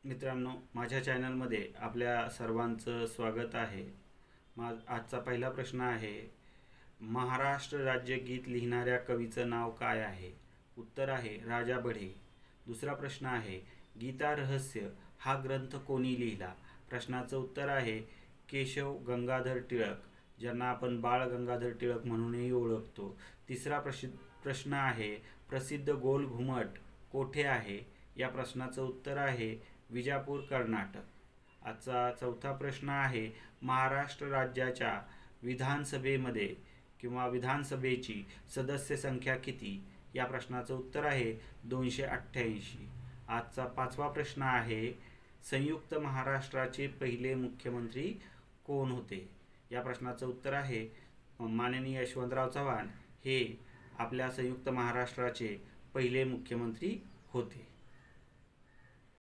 मित्रांनो, माझ्या चॅनलमध्ये आपल्या सर्वांचं स्वागत आहे। आजचा पहिला प्रश्न आहे, महाराष्ट्र राज्यगीत लिहिणाऱ्या कवीचं नाव काय आहे? उत्तर आहे राजा बढे। दुसरा प्रश्न आहे, गीता रहस्य हा ग्रंथ कोणी लिहिला? प्रश्नाचं उत्तर आहे केशव गंगाधर टिळक, ज्यांना आपण बाळ गंगाधर टिळक म्हणूनही ओळखतो। तिसरा प्रश्न आहे, प्रसिद्ध गोल घुमट कोठे आहे? या प्रश्नाचं उत्तर आहे विजापूर, कर्नाटक। आजचा चौथा प्रश्न आहे, महाराष्ट्र राज्याच्या विधानसभेमध्ये किंवा विधानसभेची सदस्य संख्या किती? या प्रश्नाचं उत्तर आहे 288। आजचा पाचवा प्रश्न आहे, संयुक्त महाराष्ट्राचे पहिले मुख्यमंत्री कोण होते? या प्रश्नाचं उत्तर आहे माननीय यशवंतराव चव्हाण हे आपल्या संयुक्त महाराष्ट्राचे पहिले मुख्यमंत्री होते।